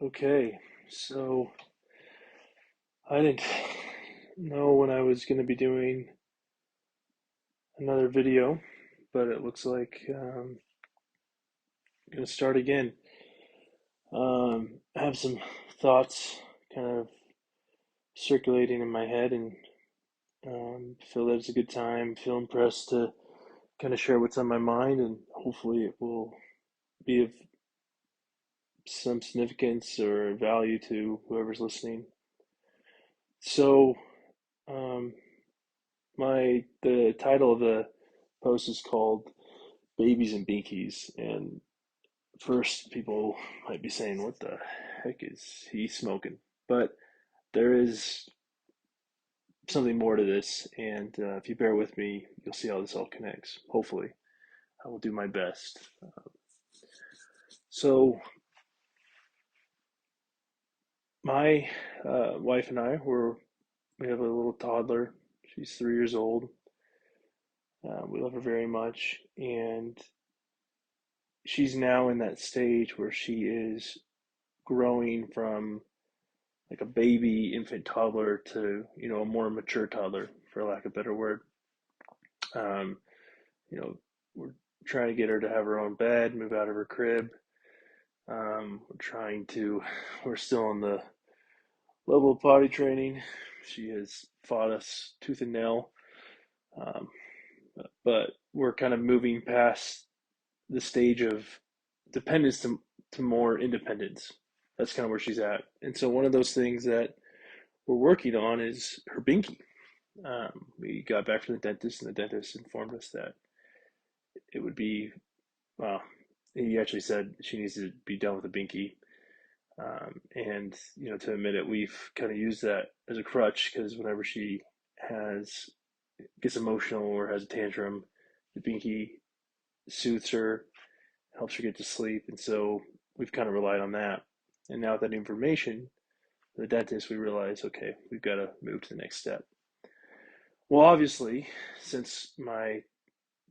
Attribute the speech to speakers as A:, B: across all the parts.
A: Okay, so I didn't know when I was going to be doing another video, but it looks like I'm going to start again. I have some thoughts kind of circulating in my head and feel that it's a good time, feel impressed to kind of share what's on my mind, and hopefully it will be of some significance or value to whoever's listening. So, um, the title of the post is called Babies and Binkies. And first, people might be saying, what the heck is he smoking? But there is something more to this. And if you bear with me, you'll see how this all connects. Hopefully, I will do my best. So, my wife and we have a little toddler. She's 3 years old. We love her very much. And she's now in that stage where she is growing from like a baby, infant, toddler to a more mature toddler, for lack of a better word. Um, you know, we're trying to get her to have her own bed, move out of her crib. We're still in the level of potty training. She has fought us tooth and nail, um, but we're kind of moving past the stage of dependence to more independence. That's kind of where she's at. And so one of those things that we're working on is her binky. We got back from the dentist, and the dentist informed us that it would be, well, he actually said she needs to be done with the binky. And, to admit it, we've kind of used that as a crutch because whenever she gets emotional or has a tantrum, the binky soothes her, helps her get to sleep. And so we've kind of relied on that. And now with that information, the dentist, we realize, okay, we've got to move to the next step. Well, obviously, since my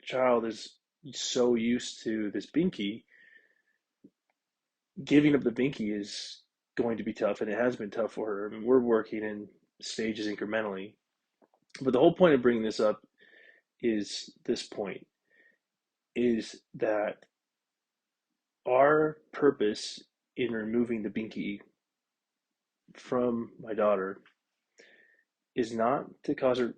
A: child is so used to this binky, giving up the binky is going to be tough, and it has been tough for her. I mean, we're working in stages incrementally. But the whole point of bringing this up is this point is that our purpose in removing the binky from my daughter is not to cause her,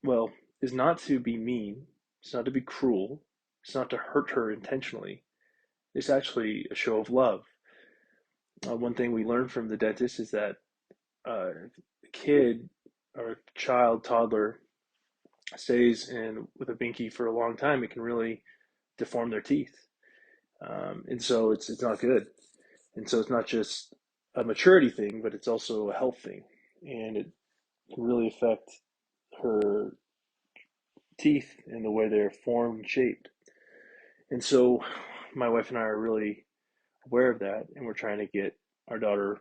A: well, is not to be mean, it's not to be cruel, it's not to hurt her intentionally. It's actually a show of love. One thing we learned from the dentist is that a kid or a child, toddler, stays in with a binky for a long time, it can really deform their teeth, and so it's not good. And so it's not just a maturity thing, but it's also a health thing, and it can really affect her teeth and the way they're formed and shaped. And so my wife and I are really aware of that, and we're trying to get our daughter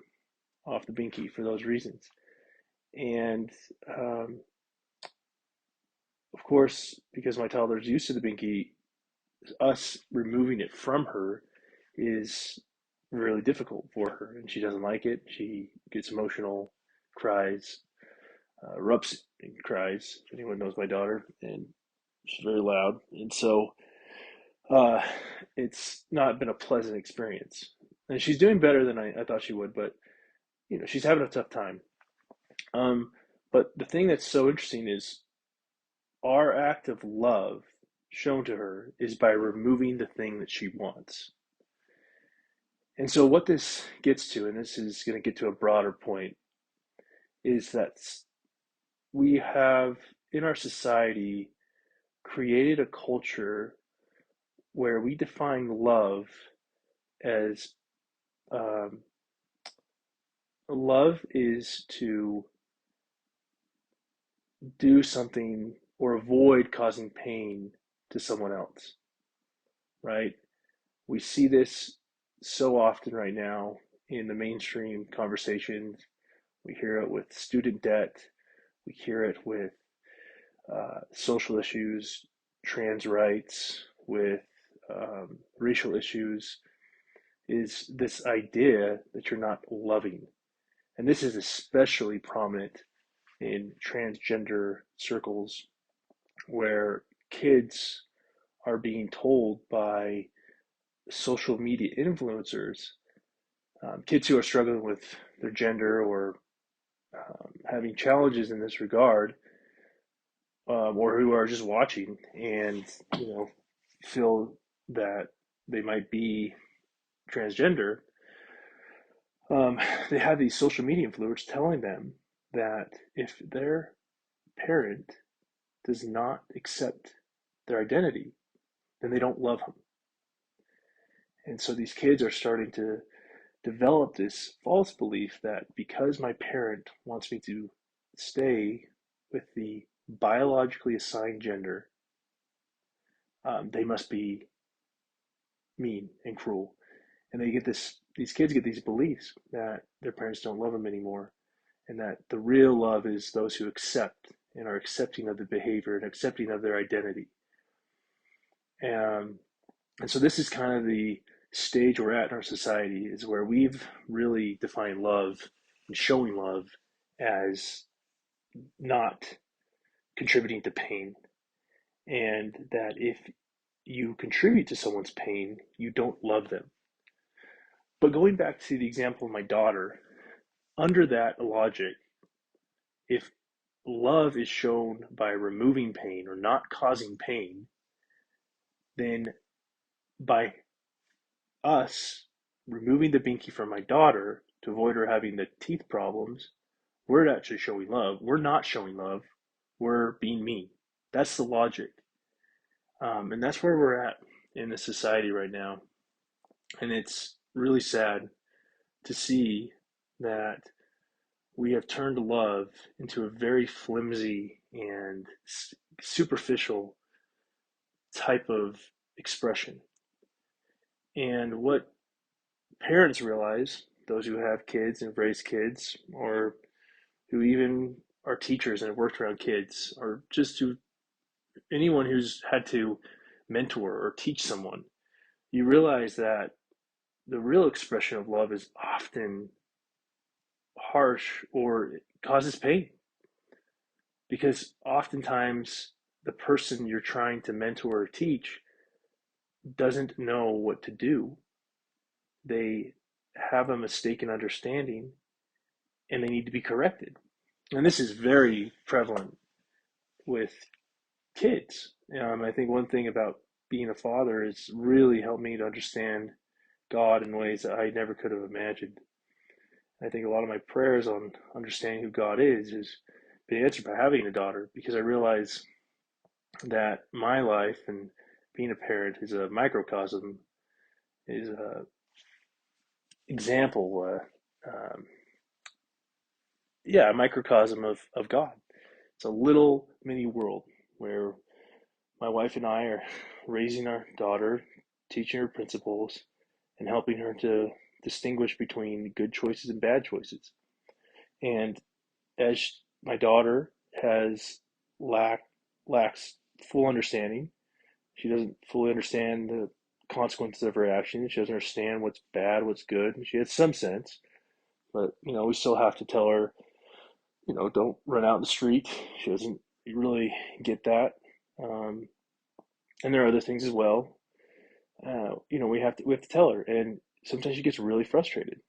A: off the binky for those reasons. And of course, because my toddler's used to the binky, us removing it from her is really difficult for her, and she doesn't like it. She gets emotional, cries, erupts and cries. If anyone knows my daughter, and she's very loud, and so uh, it's not been a pleasant experience. And she's doing better than I thought she would, but she's having a tough time. Um, but the thing that's so interesting is our act of love shown to her is by removing the thing that she wants. And so, what this gets to, and this is going to get to a broader point, is that we have in our society created a culture where we define love as um, love is to do something or avoid causing pain to someone else, right? We see this so often right now in the mainstream conversations. We hear it with student debt. We hear it with social issues, trans rights, with racial issues. is this idea that you're not loving. And this is especially prominent in transgender circles where kids are being told by social media influencers, kids who are struggling with their gender or having challenges in this regard, or who are just watching and feel that they might be transgender. Um, they have these social media influencers telling them that if their parent does not accept their identity, then they don't love them. And so these kids are starting to develop this false belief that because my parent wants me to stay with the biologically assigned gender, they must be mean and cruel. And they get these kids get these beliefs that their parents don't love them anymore, and that the real love is those who accept and are accepting of the behavior and accepting of their identity. And, and so this is kind of the stage we're at in our society, is where we've really defined love and showing love as not contributing to pain. And that if you contribute to someone's pain, you don't love them. But going back to the example of my daughter, under that logic, if love is shown by removing pain or not causing pain, then by us removing the binky from my daughter to avoid her having the teeth problems, we're actually showing love. We're not showing love. We're being mean. That's the logic. And that's where we're at in the society right now. And it's really sad to see that we have turned love into a very flimsy and superficial type of expression. And what parents realize, those who have kids and raise kids, or who even are teachers and have worked around kids, or just anyone who's had to mentor or teach someone, you realize that the real expression of love is often harsh or it causes pain, because oftentimes the person you're trying to mentor or teach doesn't know what to do. They have a mistaken understanding and they need to be corrected. And this is very prevalent with kids. I think one thing about being a father is really helped me to understand God in ways that I never could have imagined. I think a lot of my prayers on understanding who God is been answered by having a daughter, because I realize that my life and being a parent is a microcosm, is a example, a microcosm of God. It's a little mini world where my wife and I are raising our daughter, teaching her principles, and helping her to distinguish between good choices and bad choices. And as my daughter has lacks full understanding, she doesn't fully understand the consequences of her actions. She doesn't understand what's bad, what's good. She has some sense, but we still have to tell her, don't run out in the street. She doesn't really get that. Um, and there are other things as well. We have to tell her, and sometimes she gets really frustrated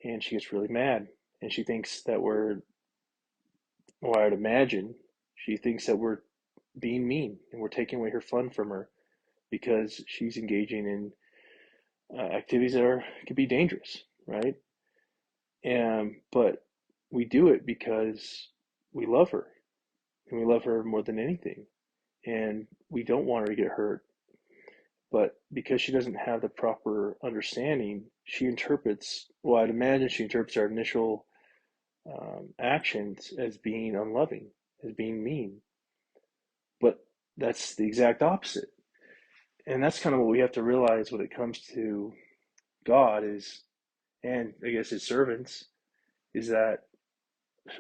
A: and she gets really mad, and she thinks that I'd imagine she thinks that we're being mean and we're taking away her fun from her because she's engaging in activities that could be dangerous, right? But we do it because we love her, and we love her more than anything, and we don't want her to get hurt. But because she doesn't have the proper understanding, I'd imagine she interprets our initial actions as being unloving, as being mean. But that's the exact opposite. And that's kind of what we have to realize when it comes to God and I guess his servants, is that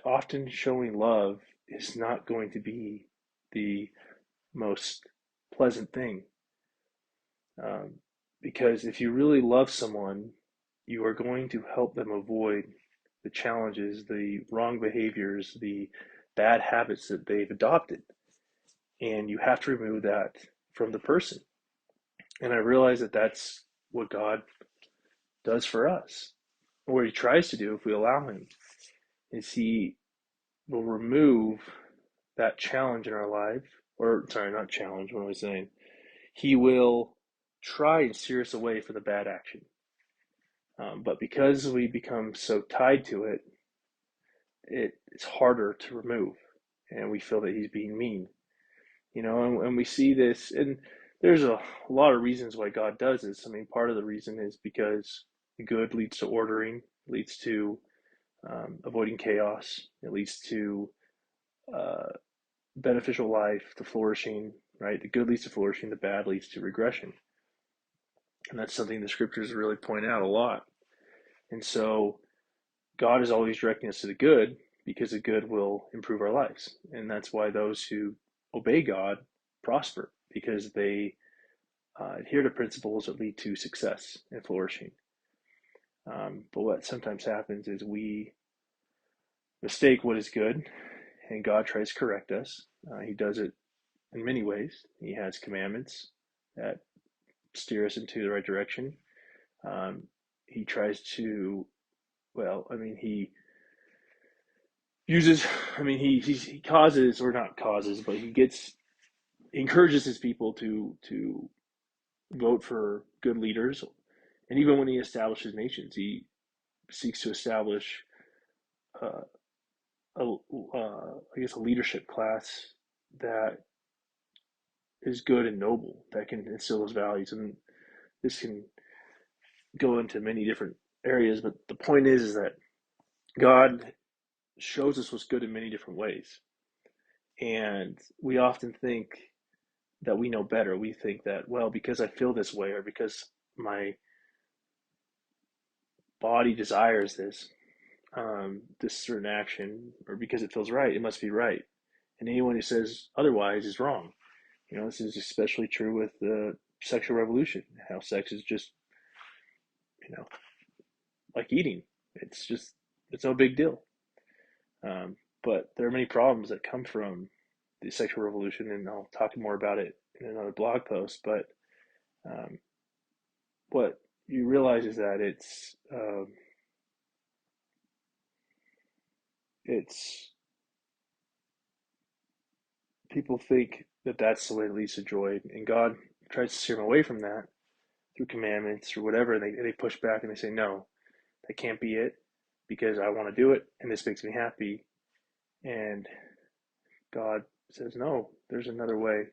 A: often showing love is not going to be the most pleasant thing. Um, Because if you really love someone, you are going to help them avoid the challenges, the wrong behaviors, the bad habits that they've adopted. And you have to remove that from the person. And I realize that that's what God does for us, or what he tries to do if we allow him, is he will remove that challenge in our life, or sorry, not challenge, what am I saying? He will try and steer us away from the bad action. But because we become so tied to it, it's harder to remove, and we feel that he's being mean, and we see this, and there's a lot of reasons why God does this. I mean, part of the reason is because good leads to ordering, leads to avoiding chaos, it leads to uh, beneficial life, to flourishing, right? The good leads to flourishing, the bad leads to regression. And that's something the scriptures really point out a lot. And so God is always directing us to the good because the good will improve our lives. And that's why those who obey God prosper, because they adhere to principles that lead to success and flourishing. But what sometimes happens is we mistake what is good, and God tries to correct us. He does it in many ways. He has commandments that steer us into the right direction. Um, he tries to, well, I mean, he uses, I mean, he causes, or not causes, but he encourages his people to vote for good leaders. And even when he establishes nations, he seeks to establish uh, I guess, a leadership class that is good and noble, that can instill those values. And this can go into many different areas, but the point is that God shows us what's good in many different ways. And we often think that we know better. We think that, well, because I feel this way, or because my body desires this certain action, or because it feels right, it must be right. And anyone who says otherwise is wrong. This is especially true with the sexual revolution, how sex is just, you know, like eating. It's no big deal. But there are many problems that come from the sexual revolution, and I'll talk more about it in another blog post. But um, what you realize is that it's people think that that's the way that leads to joy, and God tries to steer them away from that through commandments or whatever. And they push back and they say, no, that can't be it, because I want to do it and this makes me happy. And God says, no, there's another way.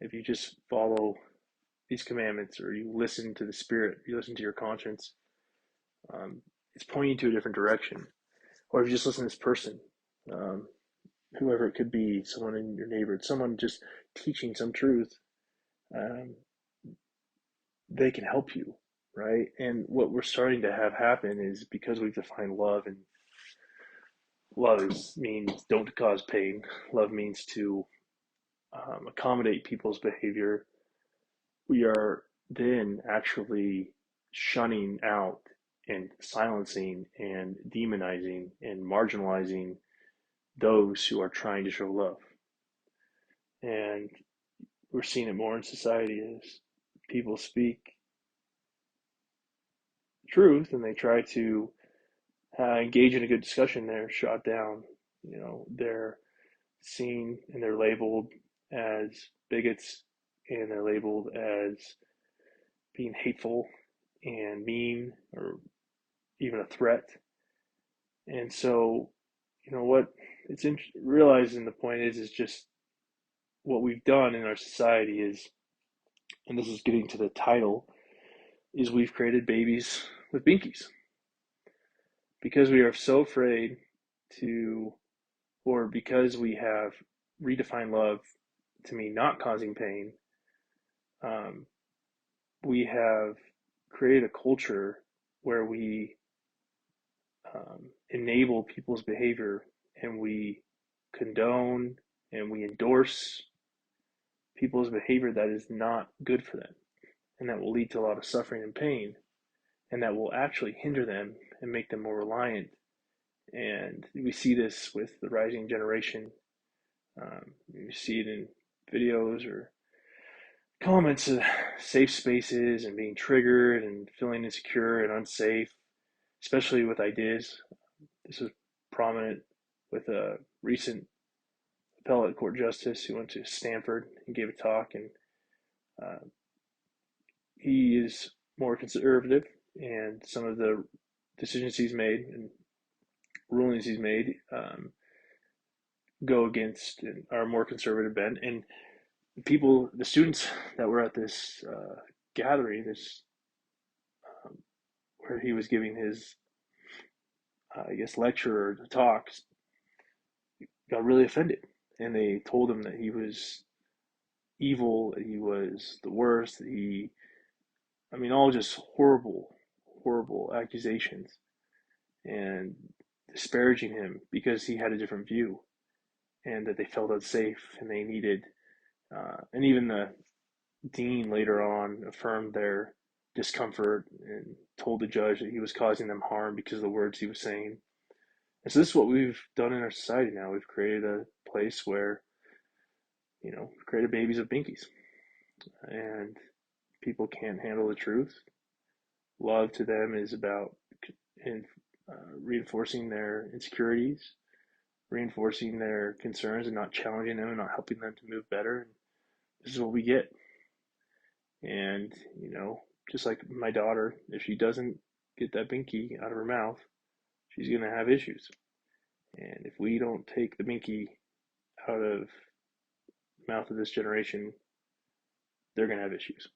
A: If you just follow these commandments, or you listen to the Spirit, you listen to your conscience, um, it's pointing to a different direction. Or if you just listen to this person, um, whoever it could be, someone in your neighborhood, someone just teaching some truth, um, they can help you, right? And what we're starting to have happen is, because we've defined love, and means don't cause pain. Love means to accommodate people's behavior. We are then actually shunning out and silencing and demonizing and marginalizing those who are trying to show love. And we're seeing it more in society as people speak truth and they try to engage in a good discussion. They're shot down. They're seen and they're labeled as bigots, and they're labeled as being hateful and mean, or even a threat. And so, what it's realizing, the point is just what we've done in our society is, and this is getting to the title, is we've created babies with binkies, because we are so afraid to, or because we have redefined love to mean not causing pain. Um, we have created a culture where we enable people's behavior, and we condone and we endorse people's behavior that is not good for them. and that will lead to a lot of suffering and pain, and that will actually hinder them and make them more reliant. And we see this with the rising generation. You see it in videos or comments of safe spaces and being triggered and feeling insecure and unsafe, especially with ideas. This was prominent with a recent appellate court justice who went to Stanford and gave a talk, and uh, he is more conservative, and some of the decisions he's made and rulings he's made go against and are more conservative bent. And people, the students that were at this gathering, this um, where he was giving his, I guess, lecture or talks, got really offended, and they told him that he was evil, that he was the worst, that he, I mean, all just horrible, horrible accusations, and disparaging him because he had a different view, and that they felt unsafe and they needed, and even the dean later on affirmed their discomfort and told the judge that he was causing them harm because of the words he was saying. And so this is what we've done in our society now. We've created a place where, we've created babies of binkies, and people can't handle the truth. Love to them is about in, reinforcing their insecurities, reinforcing their concerns, and not challenging them and not helping them to move better. And this is what we get. And, just like my daughter, if she doesn't get that binky out of her mouth, she's going to have issues. And if we don't take the binky out of the mouth of this generation, they're going to have issues.